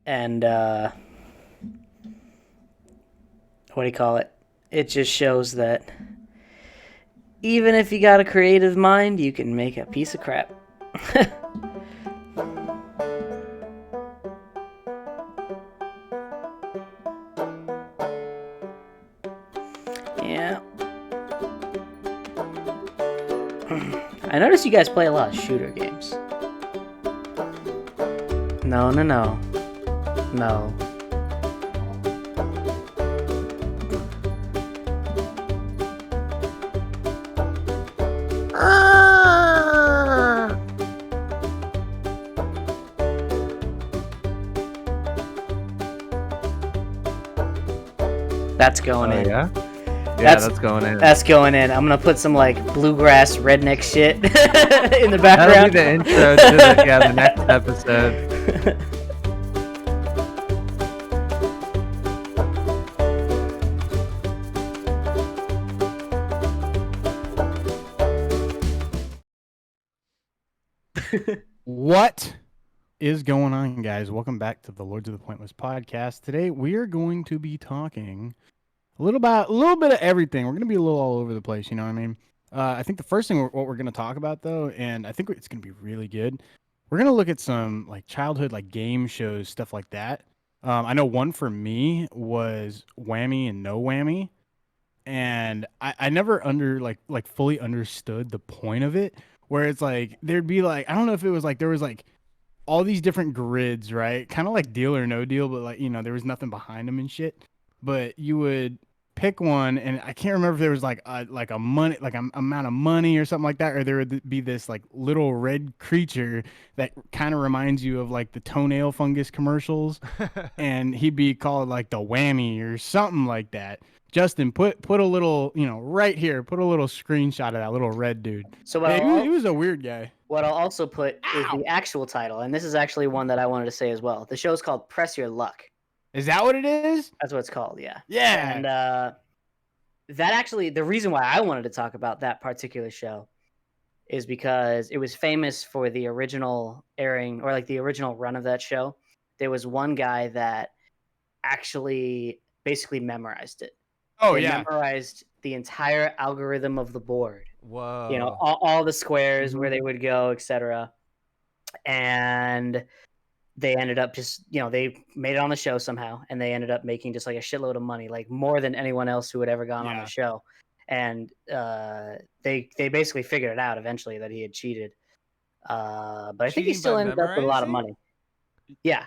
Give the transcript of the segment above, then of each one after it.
and what do you call it? It just shows that even if you got a creative mind, you can make a piece of crap. Yeah. I noticed you guys play a lot of shooter games. No, no, no. No. That's going Oh in. yeah, yeah, That's that's going in. that's going in. I'm gonna put some like bluegrass redneck shit in the That'll be background. the intro to the next episode. What is going on, guys? Welcome back to the Lords of the Pointless podcast. Today we are going to be talking a little bit of everything. We're going to be a little all over the place. You know what I mean? I think the first thing what we're going to talk about, though, and I think it's going to be really good. We're going to look at some like childhood like game shows, stuff like that. I know one for me was Whammy and No Whammy, and I never fully understood the point of it. Where it's like there'd be like I don't know if it was like there was like all these different grids, right? Kind of like Deal or No Deal, but like, there was nothing behind them and shit. But you would pick one, and I can't remember if there was like a money, like an amount of money or something like that, or there would be this like little red creature that kind of reminds you of like the toenail fungus commercials, and he'd be called like the whammy or something like that. Justin, put a little, right here, put a little screenshot of that little red dude. So Yeah, he was a weird guy. what I'll also put is Ow! the actual title, and this is actually one that I wanted to say as well. The show's called Press Your Luck. Is that what it is? That's what it's called, yeah. Yeah. And that actually, the reason why I wanted to talk about that particular show is because it was famous for the original airing or like the original run of that show. There was one guy that actually basically memorized it. Oh They yeah. memorized the entire algorithm of the board. Whoa. All the squares where Mhm. they would go, etc. And they ended up just, they made it on the show somehow, and they ended up making just like a shitload of money, like more than anyone else who had ever gone on the Yeah. show. And they basically figured it out eventually that he had cheated. But I think he Cheating by still ended up with a lot of memorizing? money. Yeah,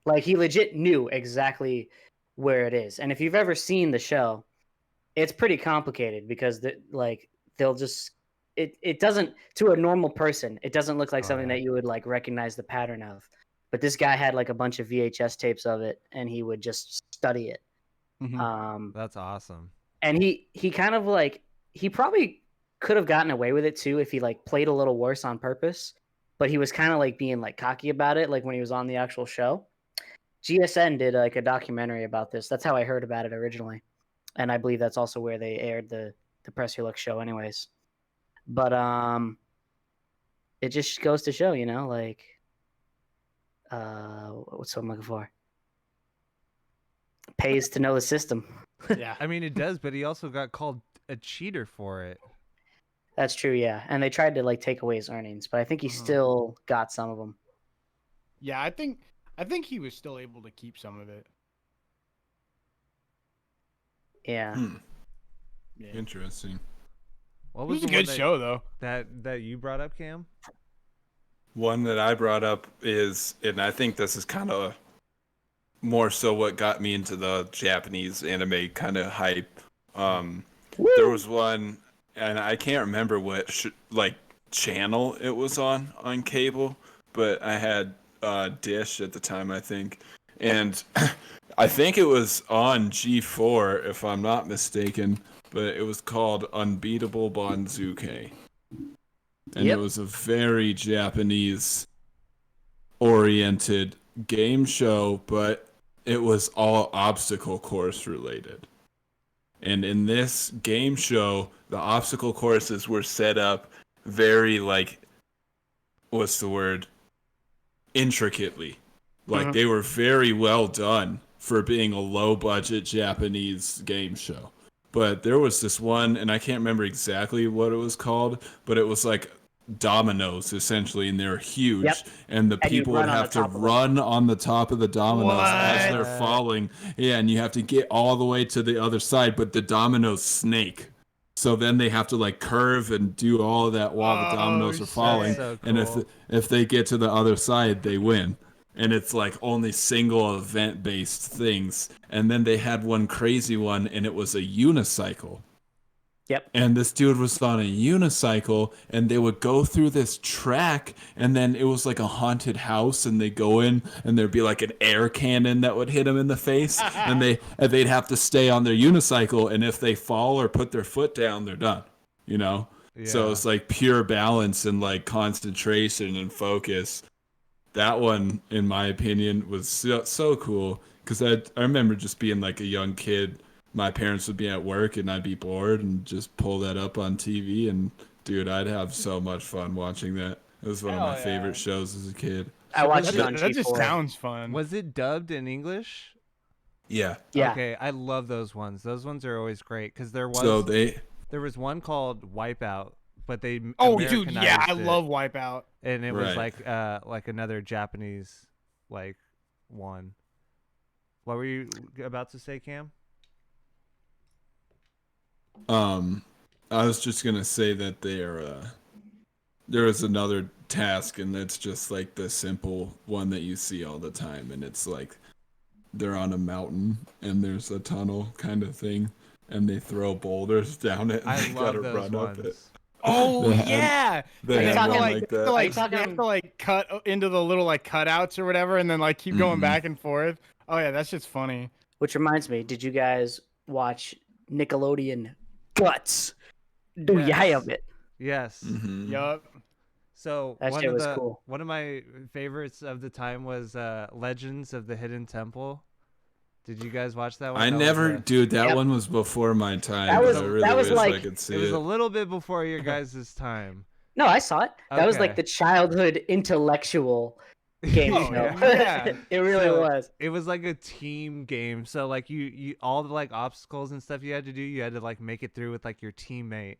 like he legit knew exactly where it is. And if you've ever seen the show, it's pretty complicated because they'll just it doesn't, to a normal person, it doesn't look like Oh something yeah. that you would like recognize the pattern of. But this guy had like a bunch of VHS tapes of it, and he would just study it. Mhm. Um, That's awesome. and he kind of like he probably could have gotten away with it too if he like played a little worse on purpose. But he was kind of like being like cocky about it, like when he was on the actual show. GSN did like a documentary about this. That's how I heard about it originally, and I believe that's also where they aired the Press Your Luck show, anyways. But it just goes to show, like what's what I'm looking for? Pays to know the system. Yeah. I mean, it does, but he also got called a cheater for it. That's true, yeah. And they tried to like take away his earnings, but I think he still got some of them. Yeah, I think he was still able to keep some of it. Yeah. Yeah. Interesting. What It was was a the one good show though. that you brought up, Cam? One that I brought up is, and I think this is kind of more so what got me into the Japanese anime kind of hype. There was one, and I can't remember what like channel it was on cable, but I had Dish at the time, I think, and I think it was on G4 if I'm not mistaken, but it was called Unbeatable Banzuke. And it Yep. was a very Japanese oriented game show, but it was all obstacle course related. And in this game show, the obstacle courses were set up very like what's the word? Intricately. Like Mhm. they were very well done for being a low budget Japanese game show. But there was this one, and I can't remember exactly what it was called, but it was like dominoes essentially, and they're huge, Yep. and the And you'd people would run on have the to top of them. run on the top of the dominoes as What? they're falling. Yeah, and you have to get all the way to the other side, but the dominoes snake. So then they have to like curve and do all of that while the dominoes are shit. falling. So And cool. if they get to the other side, they win. And it's like only single event based things. And then they had one crazy one, and it was a unicycle. Yep. And this dude was on a unicycle, and they would go through this track, and then it was like a haunted house, and they go in, and there'd be like an air cannon that would hit them in the face, and they'd have to stay on their unicycle, and if they fall or put their foot down, they're done. You know? So Yeah. it's like pure balance and like concentration and focus. That one, in my opinion, was so cool because I remember just being like a young kid. My parents would be at work and I'd be bored and just pull that up on TV, and dude, I'd have so much fun watching that. It was one of my Hell yeah. favorite shows as a kid. I watched That, it on that just G4. sounds fun. Was it dubbed in English? Yeah. Yeah. Okay, I love those ones. Those ones are always great because there So was one called Wipeout, but they Oh, dude, yeah, I Americanized it, love Wipeout. and it was Right. like another Japanese like one. What were you about to say, Cam? I was just gonna say that there is another task, and that's just like the simple one that you see all the time, and it's like they're on a mountain and there's a tunnel kind of thing, and they throw boulders down it, and I they gotta love those run up it. ones. Oh They had- yeah, They Are you had talking one like- like they that. have Are you to, talking- they have to like cut into the little like cutouts or whatever, and then like keep going Mhm. back and forth. Oh yeah, that's just funny. Which reminds me, did you guys watch Nickelodeon Guts? Do you Yes. have it? Yes. Mhm. Yup. So That shit was cool. one of my favorites of the time was Legends of the Hidden Temple. Did you guys watch that one? I That was, never, dude. That Yep. one was before my time. That but was- I really that was wish I like- could see it was it. a little bit before your guys' time. No, I saw it. That was like Okay. the childhood intellectual game Oh, show. yeah. It really So, was. It was like a team game. So like you all the like obstacles and stuff you had to do, you had to like make it through with like your teammate.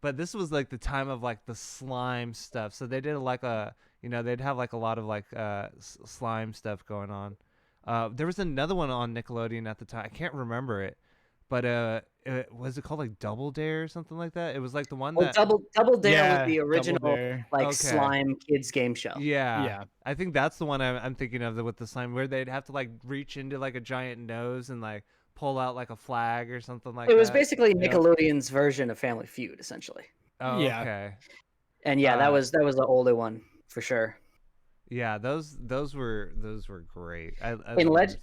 But this was like the time of like the slime stuff. So they did like they'd have like a lot of like slime stuff going on. There was another one on Nickelodeon at the time. I can't remember it. But was it called like Double Dare or something like that? It was like the one Well, that Double Dare Yeah, was the Double original Dare. like Okay. slime kids game show. Yeah. Yeah. I think that's the one I'm thinking of with the slime, where they'd have to like reach into like a giant nose and like pull out like a flag or something like It that. was basically Yep. Nickelodeon's version of Family Feud, essentially. Oh, Yeah. okay. And yeah, that Uh, was the older one for sure. Yeah, those were great. I In loved-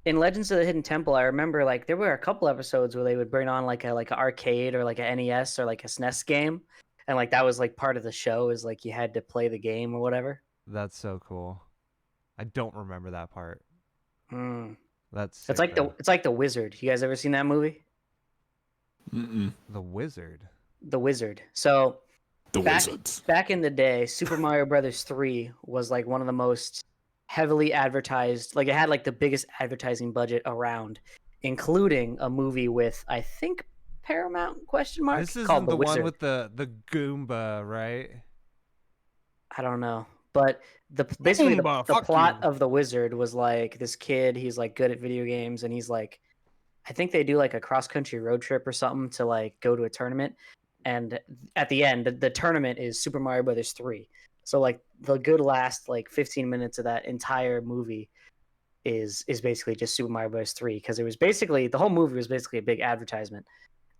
In Legends of the Hidden Temple, I remember like there were a couple episodes where they would bring on like a arcade or like a NES or like a SNES game, and like that was like part of the show is like you had to play the game or whatever. That's so cool. I don't remember that part. Hmm. That's It's sick, like though. it's like the Wizard. You guys ever seen that movie? Mm-mm. The Wizard. The Wizard. So The Back- Wizards. back in the day, Super Mario Brothers 3 was like one of the most heavily advertised, like it had like the biggest advertising budget around, including a movie with I think Paramount question mark This isn't called the The Wizard. one with the Goomba, right? I don't know. But basically Boomba, the fuck plot you. of The Wizard was like this kid, he's like good at video games and he's like I think they do like a cross country road trip or something to like go to a tournament, and at the end the tournament is Super Mario Brothers 3. So like the good last like 15 minutes of that entire movie is basically just Super Mario Bros. 3, because it was basically the whole movie was basically a big advertisement.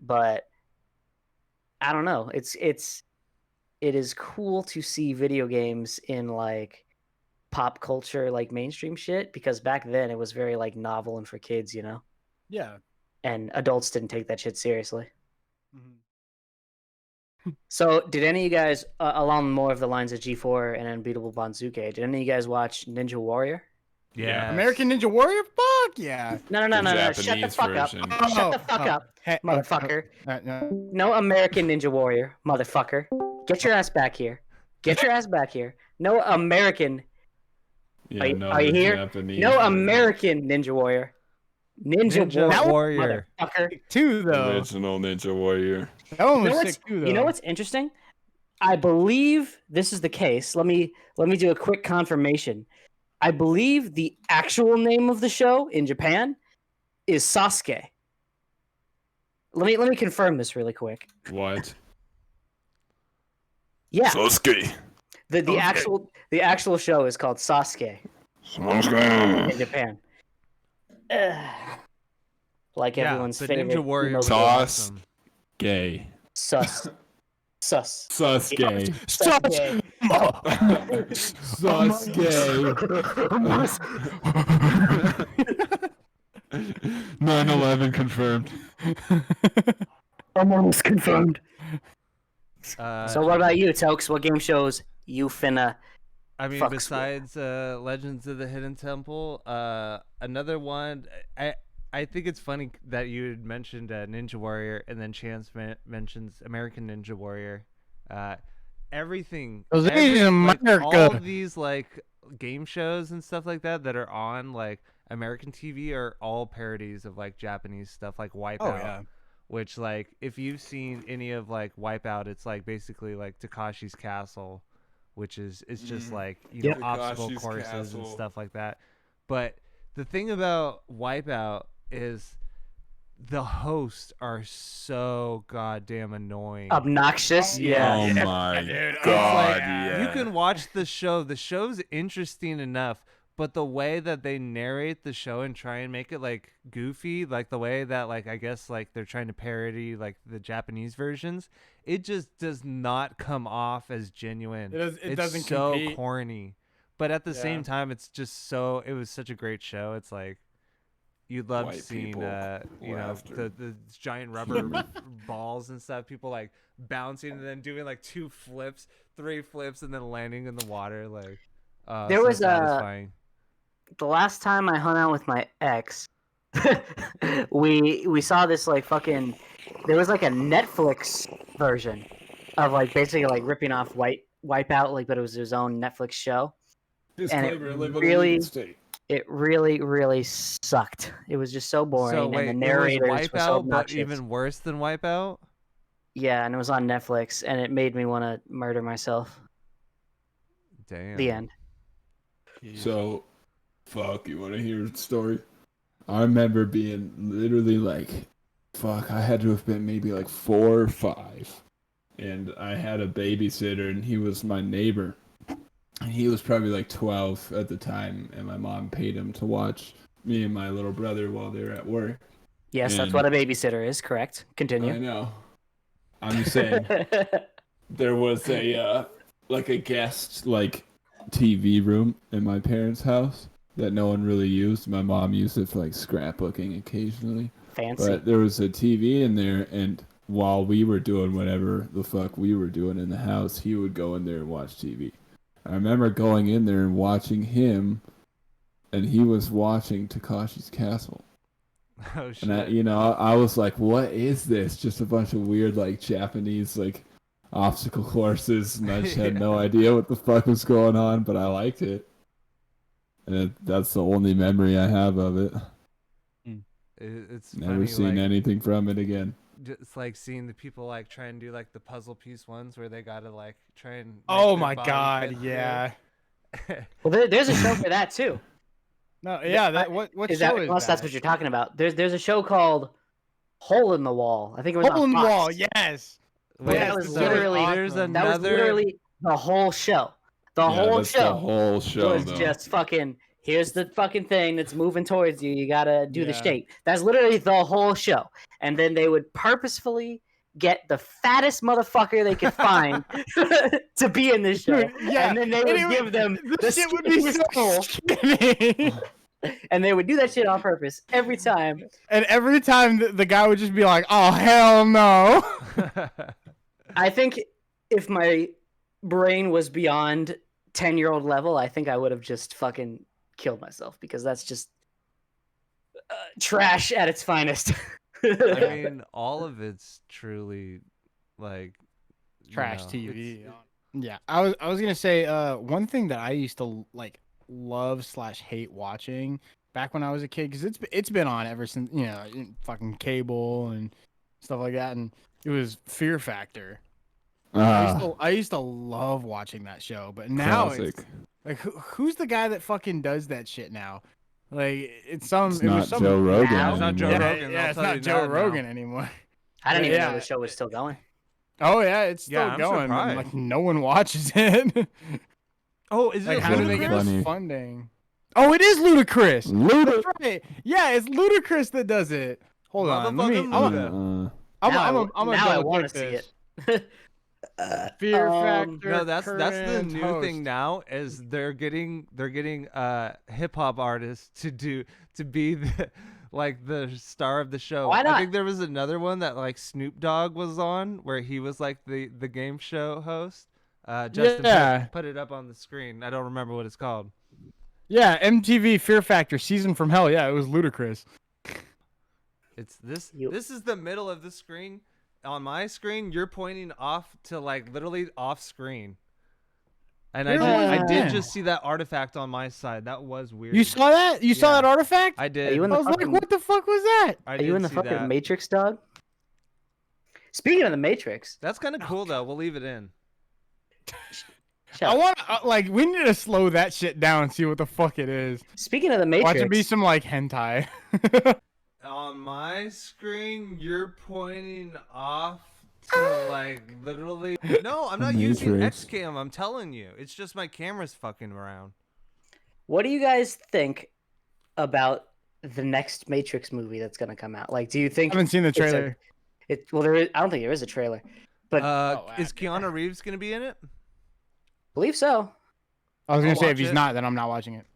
But I don't know. It is cool to see video games in like pop culture, like mainstream shit, because back then it was very like novel and for kids, you know, Yeah. and adults didn't take that shit seriously. Mhm. So, did any of you guys, along more of the lines of G4 and Unbeatable Banzuke, did any of you guys watch Ninja Warrior? Yeah. American Ninja Warrior? Fuck yeah. No. The Shut the Japanese fuck version. up. Shut the fuck up, Hey, motherfucker. no. No American Ninja Warrior, motherfucker. Get your ass back here. Get your ass back here. No American Yeah, no, are you the here? Japanese No version. American Ninja Warrior. Ninja Warrior. Motherfucker. Two though. Original Ninja Warrior. That one You know was what's sick too, though. you know what's interesting? I believe this is the case. Let me do a quick confirmation. I believe the actual name of the show in Japan is Sasuke. Let me confirm this really quick. What? Yeah, Sasuke. the actual show is called Sasuke in Sasuke. Japan. Like everyone's but favorite. Ninja Warrior was Sauce. awesome. Gay. Sus. Sasuke. Sasuke. 9/11 confirmed. Almost confirmed. Uh, So what about you, Tokes? What game shows you finna? I mean, fucks with? besides Legends of the Hidden Temple, another one. I think it's funny that you had mentioned Ninja Warrior, and then Chance mentions American Ninja Warrior. Everything, Those Asian like, America. all of these like game shows and stuff like that are on like American TV are all parodies of like Japanese stuff, like Wipeout. Oh yeah. Which, like, if you've seen any of like Wipeout, it's like basically like Takashi's Castle, which is it's just like Yep. obstacle Takashi's courses and Castle. stuff like that. But the thing about Wipeout is the hosts are so goddamn annoying. Obnoxious. Yeah. Oh my Dude, god, Like, yeah. you can watch the show. The show's interesting enough, but the way that they narrate the show and try and make it like goofy, like the way that like I guess like they're trying to parody like the Japanese versions, it just does not come off as genuine. It It's doesn't so compete. corny. But at the Yeah. same time, it's just so it was such a great show. It's like you'd love White seeing people you know laughter. the giant rubber balls and stuff, people like bouncing and then doing like 2 flips, 3 flips, and then landing in the water. Like There so was satisfying. The last time I hung out with my ex, we saw this like fucking. There was like a Netflix version of like basically like ripping off Wipeout, like, but it was his own Netflix show. Disclaimer, it live in a really- legal state. It really sucked. It was just so boring, So wait, and the it was narrators were so Wipeout, but obnoxious. even worse than Wipeout. Yeah, and it was on Netflix, and it made me want to murder myself. Damn. The end. So, fuck, you want to hear a story? I remember being literally like, fuck, I had to have been maybe like 4 or 5. And I had a babysitter, and he was my neighbor. And he was probably like 12 at the time, and my mom paid him to watch me and my little brother while they were at work. Yes, that's And- what a babysitter is. Correct. I Continue. know. I'm just saying, there was a like a guest like TV room in my parents' house that no one really used. My mom used it for like scrapbooking occasionally. Fancy. But there was a TV in there, and while we were doing whatever the fuck we were doing in the house, he would go in there and watch TV. I remember going in there and watching him, and he was watching Takashi's Castle. Oh shit. And I was like, what is this? Just a bunch of weird like Japanese like obstacle courses, and I just had no idea what the fuck was going on, but I liked it. And that's the only memory I have of it. It's Never funny, seen like, anything from it again. just like seeing the people like try and do like the puzzle piece ones where they gotta like try and make Oh their my body god, fit through. yeah. Well, there's a show for that too. No, yeah. That what Is show that is unless that's that? what you're talking about? There's a show called Hole in the Wall. I think it was Hole on in the Fox. Wall. Yes. Wait, that was so literally- there's awesome. That was another literally the whole show. The Yeah, whole that's the show whole show, was though. just fucking. Here's the fucking thing that's moving towards you. You gotta do the Yeah. shape. That's literally the whole show. And then they would purposefully get the fattest motherfucker they could find to be in this show. Dude, yeah. And then they would give them the shit would be so skinny. and they would do that shit on purpose every time. And every time the guy would just be like, "Oh hell no!" I think if my brain was beyond 10-year-old level, I think I would have just fucking killed myself because that's just trash at its finest. I mean, all of it's truly like you Trash know, TV. it's- Yeah, I was gonna say one thing that I used to like love/hate watching back when I was a kid, because it's been on ever since, fucking cable and stuff like that, and it was Fear Factor. I used to love watching that show, but now Classic. it's like who's the guy that fucking does that shit now? Like It's not Joe Rogan. Now? It's not Joe Yeah, Rogan. yeah, I'll it's tell not you Joe that Rogan now. anymore. I didn't even know Yeah. the show was still going. Oh yeah, it's still Yeah, I'm going. And, surprised. like no one watches it. Oh, is Like, it how do they get Ludacris? this funding? Oh, it is Ludacris. That's right. Yeah, it's Ludacris that does it. Hold on, let me. Motherfucking I'm Now gonna I double want to click see this. it. Fear Factor. No, that's the current new host. thing now is they're getting hip hop artists to be the like the star of the show. Why I not? think there was another one that like Snoop Dogg was on where he was like the game show host. Justin Yeah. put it up on the screen. I don't remember what it's called. Yeah, MTV Fear Factor season from hell. Yeah, it was Ludacris. It's this. You- This is the middle of the screen. On my screen, you're pointing off to like literally off screen. And I did Yeah. just see that artifact on my side. That was weird. You saw that? You saw Yeah. that artifact? I did. Are you in I the was like, fucking- what the fuck was that? I Are did you in the see fucking that. Matrix, dog? Speaking of the Matrix, That's kind of cool though. We'll leave it in. shut I up. want like we need to slow that shit down and see what the fuck it is. Speaking of the Matrix, Watch it be some like hentai. On my screen, you're pointing off to like literally. No, I'm not using Matrix. XCam. I'm telling you, it's just my camera's fucking around. what do you guys think about the next Matrix movie that's gonna come out? Like, do you I think haven't seen the trailer. well, there is. I don't think there is a trailer, but Is Keanu Reeves gonna be in it? believe so. I was gonna I'll say if watch he's it. not, then I'm not watching it.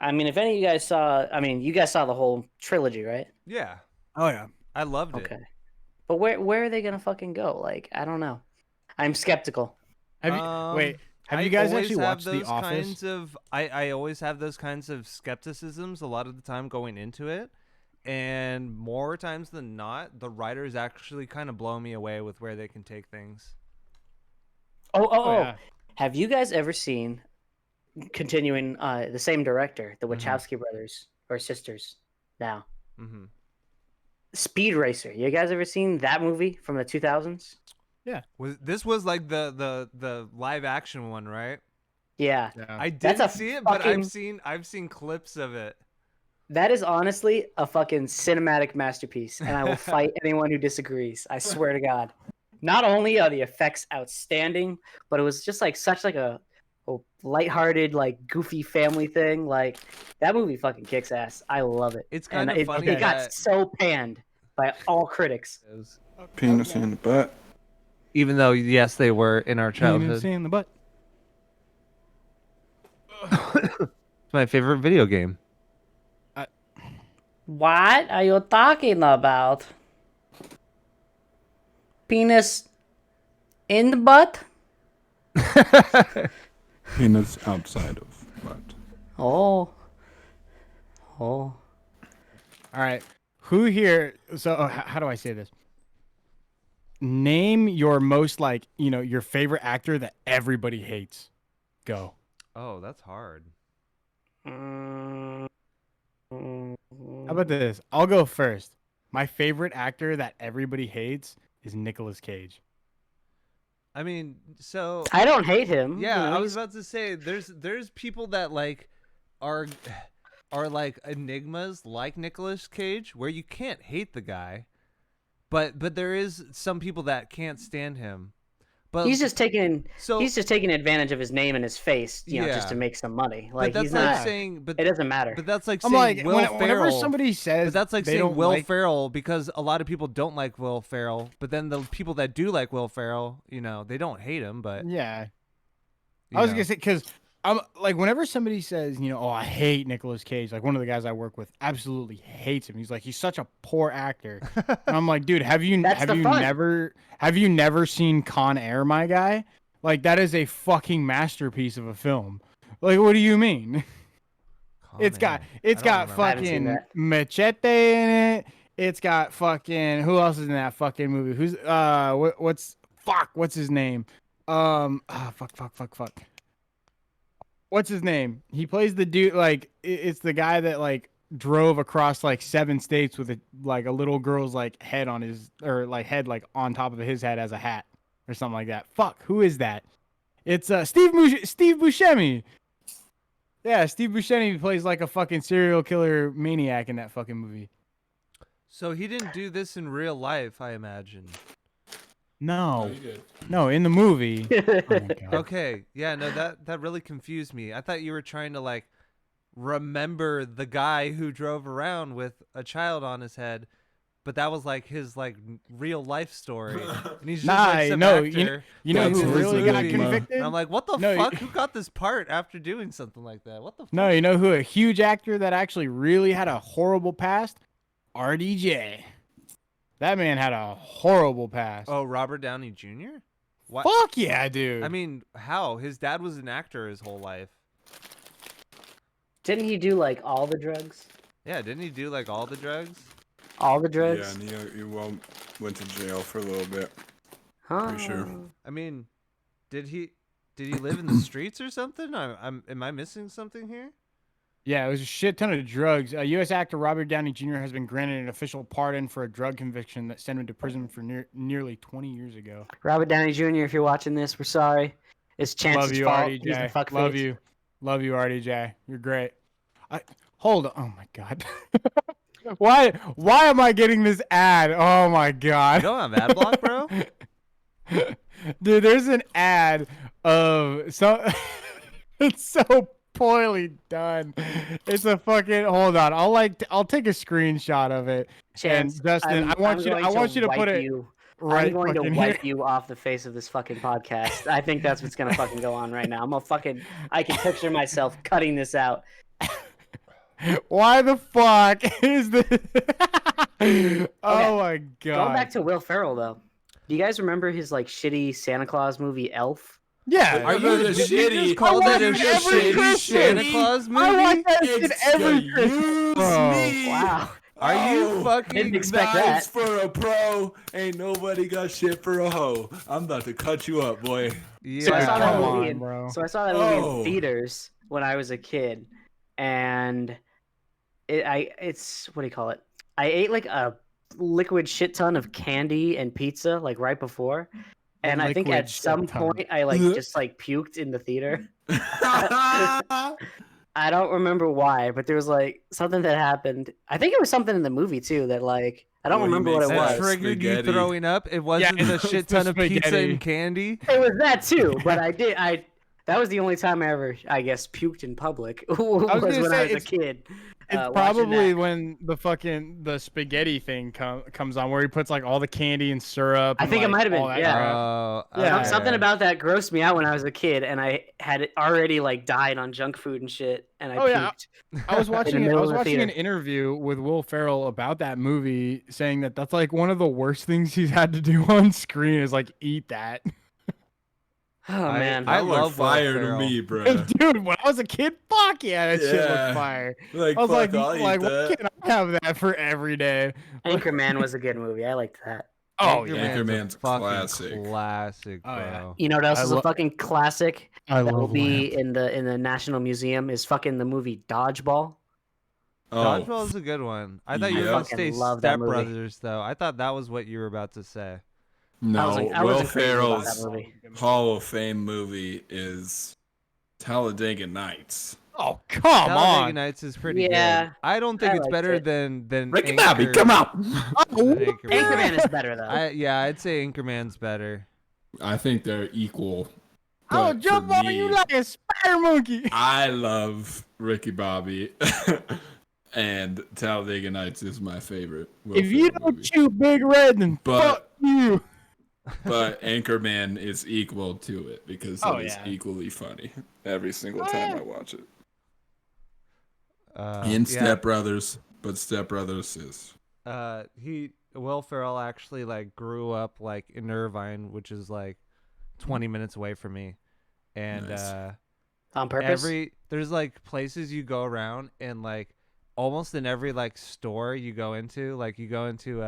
I mean, if any of you guys saw, you guys saw the whole trilogy, right? Yeah, Oh yeah. I loved it. Okay, but where are they gonna fucking go? Like, I don't know. I'm skeptical. Have you wait? Have you I guys always actually have watched The those Office? kinds of I always have those kinds of skepticisms a lot of the time going into it, and more times than not, the writers actually kind of blow me away with where they can take things. Oh, yeah. have you guys ever seen, continuing the same director, the Mhm. Wachowski brothers or sisters now, Hmm. Speed Racer? You guys ever seen that movie from the 2000s? This was like the live action one, right? Yeah, Yeah. I That's didn't a see it, but fucking- I've seen clips of it. that is honestly a fucking cinematic masterpiece, and I will fight anyone who disagrees. I swear to God. Not only are the effects outstanding, but it was just like such like a lighthearted, like goofy family thing. Like that movie fucking kicks ass. I love it. It's And kind of funny it got that so panned by all critics. Penis in the butt. even though yes, they were in our Penis childhood. in the butt. It's my favorite video game. What are you talking about? Penis in the butt? Penis outside of butt. Oh. All right. Who here? So how do I say this? Name your most like your favorite actor that everybody hates. Go. Oh, that's hard. How about this? I'll go first. My favorite actor that everybody hates is Nicolas Cage. I mean, so I don't hate him. yeah, You know, I was he's- about to say there's people that like are like enigmas like Nicolas Cage where you can't hate the guy, but there is some people that can't stand him. But he's just taking so he's just taking advantage of his name and his face, just Yeah. to make some money. but Like that's he's like not. saying It doesn't matter. but that's like I'm saying like Will whenever Ferrell. somebody says But that's like they saying don't Will like, Ferrell because a lot of people don't like Will Ferrell, but then the people that do like Will Ferrell, they don't hate him, but Yeah. you I was know. gonna say because I'm like whenever somebody says oh I hate Nicolas Cage, like one of the guys I work with absolutely hates him. He's like he's such a poor actor. And I'm like, dude, have you That's the fun. never seen Con Air, my guy? Like that is a fucking masterpiece of a film. Like what do you mean? Con It's got Air. it's I don't got remember. I haven't seen fucking that. Machete in it. It's got fucking who else is in that fucking movie? Who's what's his name? Fuck. what's his name? He plays the dude like it's the guy that like drove across like 7 states with a little girl's like head on his head like on top of his head as a hat or something like that. Fuck, who is that? It's Steve Buscemi. Yeah, Steve Buscemi plays like a fucking serial killer maniac in that fucking movie. So he didn't do this in real life, I imagine. No, no, in the movie. Oh my God. Okay, yeah, no, that really confused me. I thought you were trying to like remember the guy who drove around with a child on his head, but that was like his like real life story, and he's just like some actor. You know who really got convicted? And I'm like, what the fuck? Who got this part after doing something like that? What the fuck? No, you know who a huge actor that actually really had a horrible past? RDJ. That man had a horrible past. Oh, Robert Downey Jr.? What? Fuck yeah, dude. I mean, how? His dad was an actor his whole life. Didn't he do like all the drugs? Yeah, didn't he do like all the drugs? All the drugs? Yeah, and he went to jail for a little bit. Huh? Pretty sure. I mean, did he live in the streets or something? Am I missing something here? Yeah, it was a shit ton of drugs. U.S. actor Robert Downey Jr. has been granted an official pardon for a drug conviction that sent him to prison for nearly 20 years ago. Robert Downey Jr., if you're watching this, we're sorry. It's Chance's Love you, fault. He's a RDJ. fuckface. Love you, RDJ. You're great. Hold on. Oh my God. Why am I getting this ad? Oh my God. You don't have ad block, bro? Dude, there's an ad of some. It's so poorly done. It's a fucking. Hold on. I'll take a screenshot of it. Chance, and Justin, I want you to put it right. I'm going to fucking wipe here. you off the face of this fucking podcast. I think that's what's gonna fucking go on right now. I can picture myself cutting this out. Why the fuck is this? Oh my God. Going back to Will Ferrell though. Do you guys remember his like shitty Santa Claus movie Elf? Yeah. Are you the shitty? Called it a every shitty Santa Christmas. Claus movie? I watch that shit every Christmas. Excuse Bro. me. Wow. Are you fucking Didn't expect Knives that. for a pro, ain't nobody got shit for a hoe. I'm about to cut you up, boy. Yeah. So I saw that come movie. on, bro. So I saw that movie Oh. in theaters when I was a kid, and it's what do you call it? I ate like a liquid shit ton of candy and pizza like right before, and I think Liquid at some shit ton. point I like just like puked in the theater. I don't remember why, but there was like something that happened. I think it was something in the movie too that like I don't Oh, he remember what makes it That was. triggered you Spaghetti. throwing up? It wasn't it the was shit the ton of pizza spaghetti. and candy? It was that too, but that was the only time I ever, I guess, puked in public. was gonna when say, I was a it's- kid. It's watching probably that. when the spaghetti thing comes on, where he puts like all the candy and syrup. I and, think it like, might have been, all that yeah. crap. Oh, Yeah. okay. Something about that grossed me out when I was a kid, and I had already like died on junk food and shit, and I Oh, yeah. puked. I was watching middle of the an theater. interview with Will Ferrell about that movie, saying that that's like one of the worst things he's had to do on screen is like eat that. Oh man, I That looked love Will fire to Ferrell. me, bro. Dude, when I was a kid, fuck yeah, that shit Yeah. looked fire. Like, I was fuck, like, I'll eat why that. can't I have that for every day? Anchorman was a good movie. I liked that. Oh Anchorman's yeah, Anchorman's a fucking classic. classic, Oh, bro. yeah. You know what else I is lo- a fucking classic I that will love be Lamp. in the National Museum is fucking the movie Dodgeball. Oh, Dodgeball is a good one. I thought you were Yeah. going I to say fucking love that Step movie. Brothers, though. I thought that was what you were about to say. no. I Will wasn't crazy about Ferrell's that movie. Hall of Fame movie is Talladega Nights. Oh come Talladega on! Nights is pretty Yeah, good. I don't think I it's liked better it. than Ricky Anchor- Bobby, come out! than Anchorman is better though. I'd say Anchorman's better. I think they're equal. I'll but jump for on me, you like a spider monkey. I love Ricky Bobby, and Talladega Nights is my favorite. Will If you Ferrell don't movie. chew Big Red, then But- fuck you. But Anchorman is equal to it because Oh, it is yeah. equally funny every single Oh, time yeah. I watch it. Yeah. Step Brothers, but Step Brothers is Will Ferrell actually like grew up like in Irvine, which is like 20 minutes away from me, and Nice. On purpose. there's like places you go around, and like almost in every like store you go into, like you go into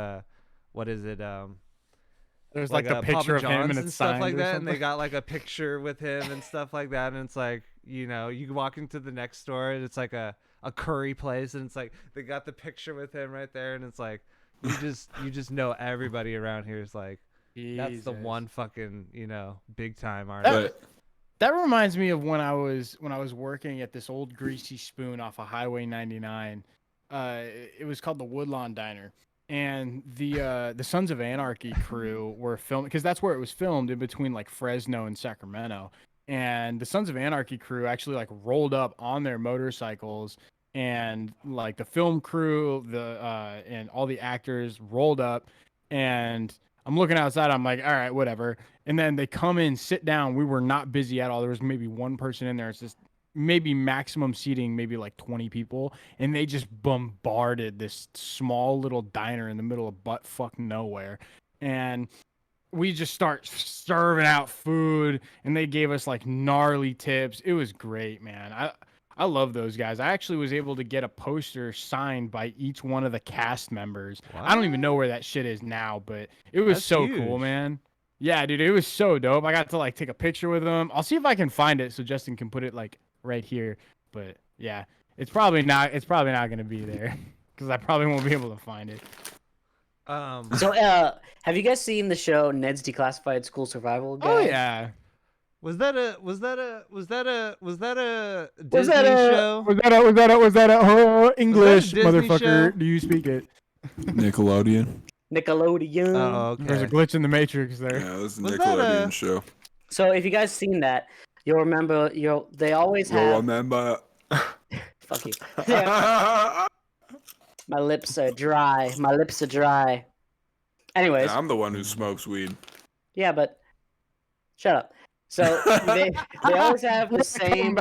what is it There's like the a picture Papa of him John's and it's stuff signed like or that, and they something. got like a picture with him and stuff like that, and it's like, you know, you walk into the next store and it's like a curry place, and it's like they got the picture with him right there, and it's like you just know everybody around here is like that's the Jesus. one fucking, you know, big time artist. But That reminds me of when I was working at this old greasy spoon off of Highway 99. It was called the Woodlawn Diner, and the Sons of Anarchy crew were filming because that's where it was filmed, in between like Fresno and Sacramento. And the Sons of Anarchy crew actually like rolled up on their motorcycles, and like the film crew, and all the actors rolled up, and I'm looking outside. I'm like, all right, whatever. And then they come in, sit down. We were not busy at all. There was maybe one person in there. It's just maybe maximum seating, maybe like 20 people. And they just bombarded this small little diner in the middle of butt fuck nowhere. And we just start serving out food, and they gave us like gnarly tips. It was great, man. I love those guys. I actually was able to get a poster signed by each one of the cast members. I don't even know where that shit is now, but it was That's so cool, huge. man. Yeah, dude, it was so dope. I got to like take a picture with them. I'll see if I can find it so Justin can put it like right here. But yeah, it's probably not going to be there because I probably won't be able to find it. So, have you guys seen the show Ned's Declassified School Survival Guide? Oh yeah. Was that a Disney show? Was that a English Disney motherfucker? show? Do you speak it? Nickelodeon. Nickelodeon. Oh, okay. There's a glitch in the Matrix there. Yeah, it was a Was that Nickelodeon a- show. So if you guys seen that, you'll remember. They always You'll have. remember. Fuck you. Yeah, my lips are dry. My lips are dry. Anyways, I'm the one who smokes weed. yeah, but shut up. So they always have the same.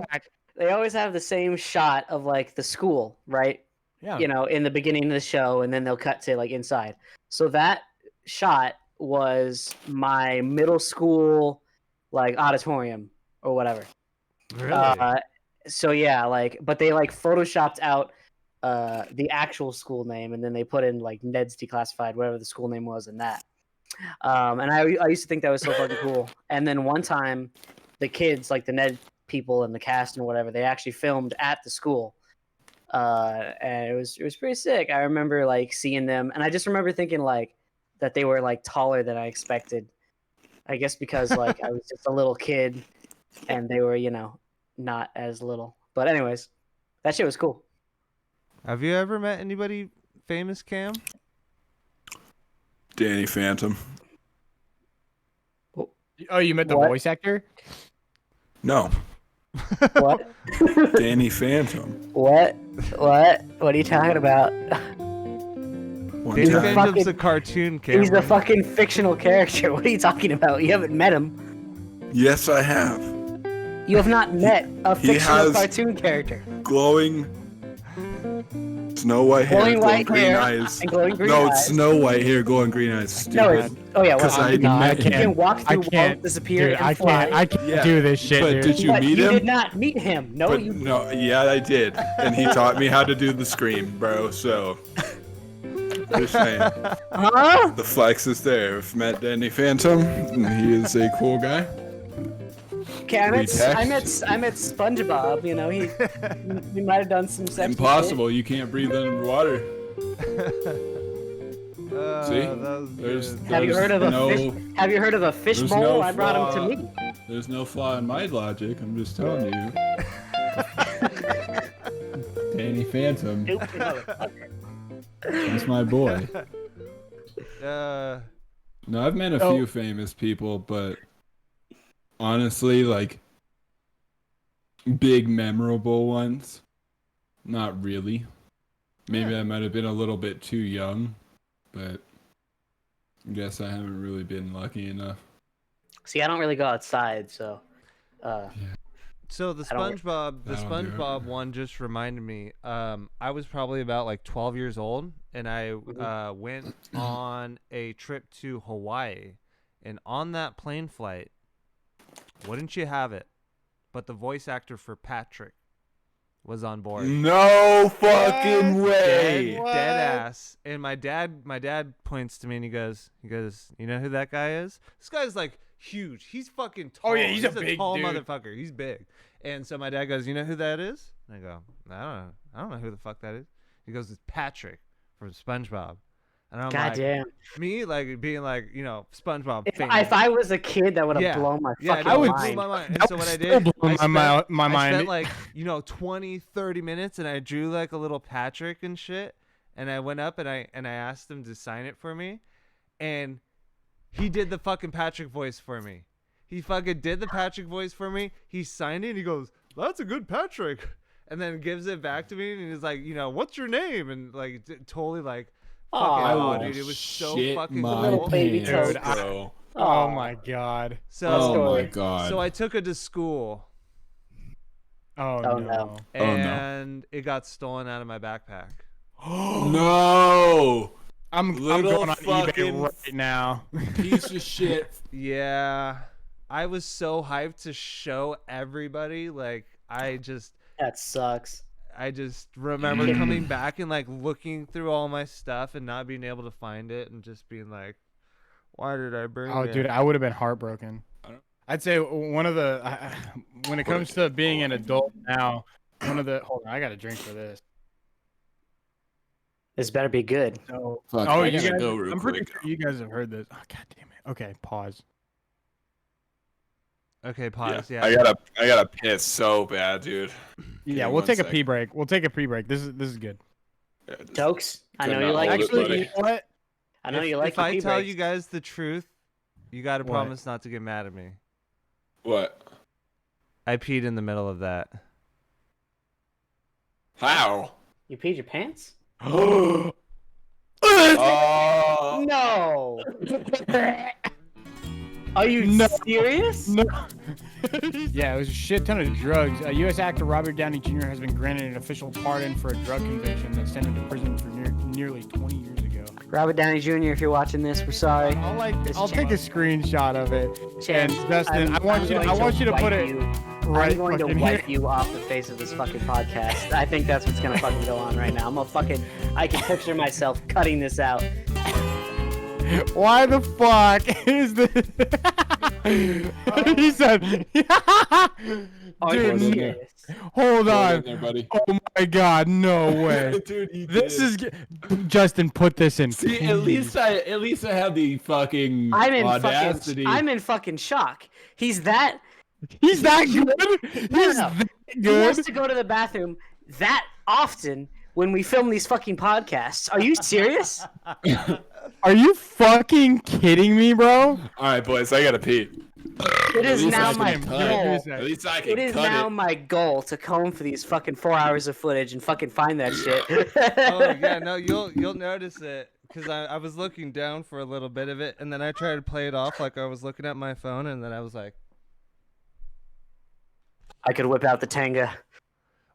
They always have the same shot of like the school, right? Yeah. You know, in the beginning of the show, and then they'll cut to like inside. So that shot was my middle school like auditorium or whatever. Really? So yeah, like, but they like photoshopped out the actual school name, and then they put in like Ned's Declassified, whatever the school name was, in that. And I used to think that was so fucking cool. And then one time, the kids, like the Ned people and the cast and whatever, they actually filmed at the school. And it was pretty sick. I remember like seeing them, and I just remember thinking like that they were like taller than I expected. I guess because like I was just a little kid, and they were, you know, not as little. But anyways, that shit was cool. Have you ever met anybody famous, Cam? Danny Phantom. Oh, you met the What? voice actor? No, What? Danny Phantom. What? What are you talking about? One Danny time. Phantom's fucking- a cartoon, Cameron. He's a fucking fictional character. What are you talking about? You haven't met him. Yes, I have. You have not met a he fictional has- cartoon character. Glowing Snow White hair, Glowing white green hair eyes. and glowing green no, eyes. it's Snow White hair, glowing green eyes. Stupid. No, it's yeah. Because Well, I No, I met you him. can walk I through can't. walls, disappear, Dude, and I fly. can't Yeah. do this shit, But dude. did you But meet you him? did not meet him. No, But you. no, yeah, I did, and he taught me how to do the scream, bro. So, just saying, Huh? the flex is there. I've met Danny Phantom, and he is a cool guy. Okay, I met text. SpongeBob. You know, he might have done some sexy Impossible. You can't breathe underwater. See? That was There's, good. shit. Have you heard of a no, fish? Have you heard of a fish there's bowl? no I brought him flaw. to me. There's no flaw in my logic. I'm just telling you. Danny Phantom. Stupid motherfucker. That's my boy. No, I've met a Oh. few famous people, but honestly, like big memorable ones, not really. Maybe I might have been a little bit too young, but I guess I haven't really been lucky enough. See, I don't really go outside, so. So the I don't- SpongeBob, the I don't do it. SpongeBob one just reminded me. I was probably about like 12 years old, and I went on a trip to Hawaii, and on that plane flight, wouldn't you have it? But the voice actor for Patrick was on board. No fucking way. Dead ass. And my dad points to me and he goes, you know who that guy is? This guy's like huge. He's fucking tall. Oh, yeah, he's a big tall dude. motherfucker. He's big. And so my dad goes, you know who that is? And I go, I don't know who the fuck that is. He goes, it's Patrick from SpongeBob. And I'm like, Goddamn. me like being like, SpongeBob. If I was a kid, that would have blown my fucking I would mind. blow my mind. And That so would what I still did, blow I my spent mind. like 20, 30 minutes, and I drew like a little Patrick and shit. And I went up and I asked him to sign it for me, and he did the fucking Patrick voice for me. He fucking did the Patrick voice for me. He signed it. And he goes, "That's a good Patrick," and then gives it back to me. And he's like, "What's your name?" And like totally like. Aw, Dude, it was so shit fucking my little cool. baby pants. toad. Bro. Oh my god. So, Oh my god. so I took it to school, Oh, Oh, no. no. and it got stolen out of my backpack. No. I'm Little going on eBay fucking- right now. Piece of shit. Yeah, I was so hyped to show everybody. Like, That sucks. I just remember coming back and like looking through all my stuff and not being able to find it and just being like, why did I bring Oh, it? dude, I would have been heartbroken. I'd say one of the when it comes to being an adult now, hold on, I got a drink for this. This better be good. So, Fuck, oh, I you gotta guys, go real I'm pretty quick. sure you guys have heard this. Oh, god damn it. Okay, pause. Okay, pause. Yeah. I gotta piss so bad, dude. Yeah, me we'll one take a sec. pee break. We'll take a pee break. This is good. Yeah, just- Tokes, I Could know not you like hold it, Actually, buddy. you know what? I know you like If I your pee tell breaks. you guys the truth, you got to What? promise not to get mad at me. What? I peed in the middle of that. How? You peed your pants? Oh. No. Are you No. serious? No. Yeah, it was a shit ton of drugs. U.S. actor Robert Downey Jr. has been granted an official pardon for a drug conviction that sent him to prison for nearly 20 years ago. Robert Downey Jr., if you're watching this, we're sorry. I'll take a screenshot of it. Chance, And Dustin, I I'm want you to going put wipe it you. right I'm going to fucking wipe here. you off the face of this fucking podcast. I think that's what's gonna fucking go on right now. I can picture myself cutting this out. Why the fuck is this? He said, Are you dude, serious? hold Throw it on. in there, buddy. Oh my god, no way. Dude, he This did. is Justin, put this in. See, at least I have the fucking audacity. I'm in fucking shock. He's that He's that good? He's no. that he good? wants to go to the bathroom that often when we film these fucking podcasts. Are you serious? Are you fucking kidding me, bro? All right, boys, I gotta pee. It is least now I my can cut. Give me a goal. sec. At least I can It is cut now it. my goal to comb for these fucking 4 hours of footage and fucking find that shit. Oh yeah, no, you'll notice it because I was looking down for a little bit of it, and then I tried to play it off like I was looking at my phone, and then I was like, I could whip out the Tanga.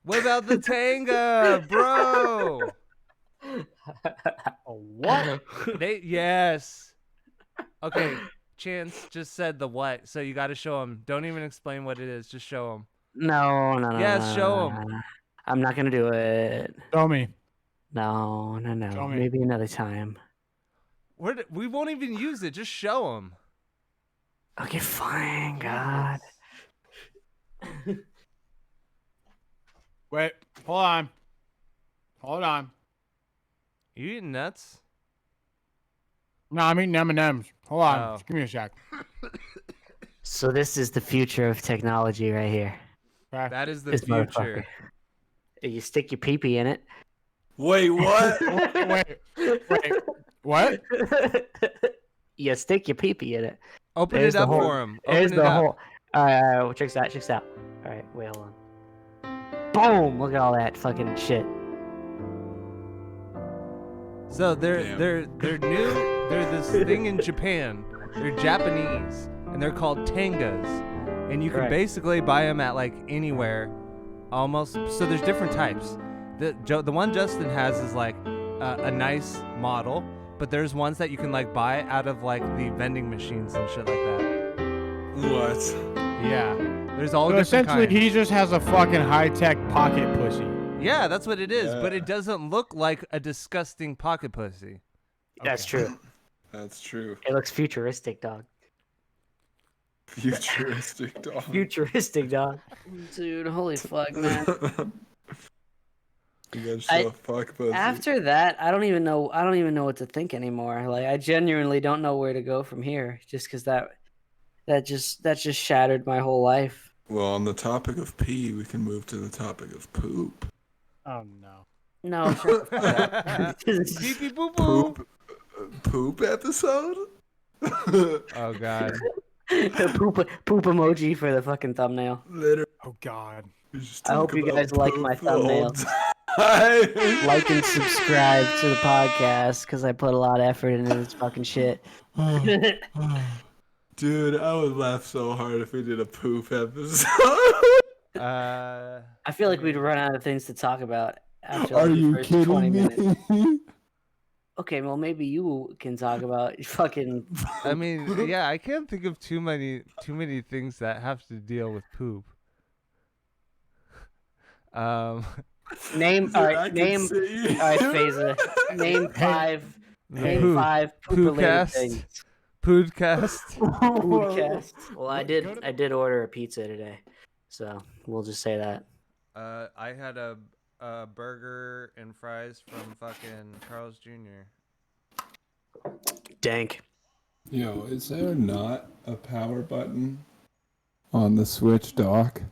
"What about the Tanga, bro?" What? Yes. Okay, Chance just said the what, so you got to show him. Don't even explain what it is. Just show him. No. Yes, show 'em. I'm not gonna do it. Show me. No. Show me. Maybe another time. We won't even use it. Just show him. Okay, fine, God. Wait, hold on. Hold on. You eating nuts? No, I'm eating M&Ms. Hold on. Oh. Just give me a sec. So this is the future of technology right here. Okay. That is the This future. motherfucker. You stick your pee-pee in it. Wait, what? Wait. What? You stick your pee-pee in it. Open There's it the up hole. for him. There's Open it the up. whole. All right, well, check this out. All right, wait, hold on. Boom! Look at all that fucking shit. So they're Damn. new. They're this thing in Japan. They're Japanese, and they're called tangas, and you can Correct. basically buy them at like anywhere, almost. So there's different types. The one Justin has is like a nice model, but there's ones that you can like buy out of like the vending machines and shit like that. What? Yeah. There's all So different essentially, kinds. he just has a fucking high-tech pocket pussy. Yeah, that's what it is. But Yeah. it doesn't look like a disgusting pocket pussy. That's Okay. true. That's true. It looks futuristic, dog. Futuristic dog. Futuristic, dog. Dude, holy fuck, man. You gotta show a fuck pussy. After that, I don't even know what to think anymore. Like, I genuinely don't know where to go from here. Just because that just shattered my whole life. Well, on the topic of pee, we can move to the topic of poop. Oh no. No, shut the fuck up. Pee pee poo poo. Poop episode? Oh god. The poop emoji for the fucking thumbnail. Literally. Oh god. I hope you guys like my thumbnail. thumbnail. Like and subscribe to the podcast because I put a lot of effort into this fucking shit. Dude, I would laugh so hard if we did a poop episode. I feel like we'd run out of things to talk about after Are like, the you first 20 kidding minutes. me? Okay, well maybe you can talk about fucking I mean, yeah, I can't think of too many things that have to deal with poop. name. Dude, All I right, can name. see. All right, Phaser. Name five. The Name poop. five poop-related Poopcast. things. Podcast. Foodcast. Well, I did order a pizza today, so we'll just say that. I had a burger and fries from fucking Carl's Jr. Dank. Yo, is there not a power button on the Switch dock?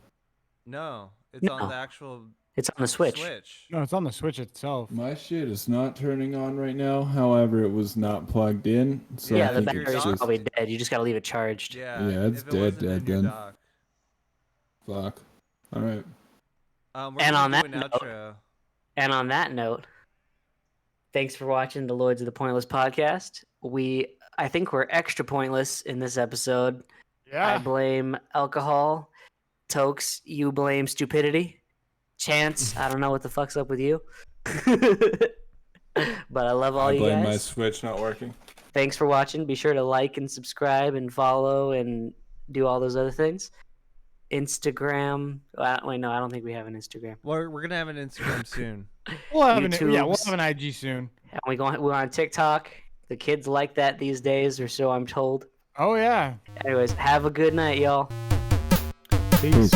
No, it's No. on the actual It's on the Switch. No, it's on the Switch itself. My shit is not turning on right now. However, it was not plugged in. So Yeah, I the think battery's it's just probably dead. You just gotta leave it charged. Yeah. Yeah, it's if it dead, wasn't in dead, your good. dock. fuck. All right. We're And gonna on do that an note- outro. And on that note, thanks for watching the Lords of the Pointless podcast. I think we're extra pointless in this episode. I Yeah. blame alcohol. Tokes, you blame stupidity. Chance, I don't know what the fuck's up with you. But I love all I you blame my guys. Switch not working. Thanks for watching. Be sure to like and subscribe and follow and do all those other things. Instagram. Wait, no, I don't think we have an Instagram. We're gonna have an Instagram soon. We'll have we'll YouTubes. have an IG soon. And we're on TikTok. The kids like that these days, or so I'm told. Oh yeah. Anyways, have a good night, y'all. Peace.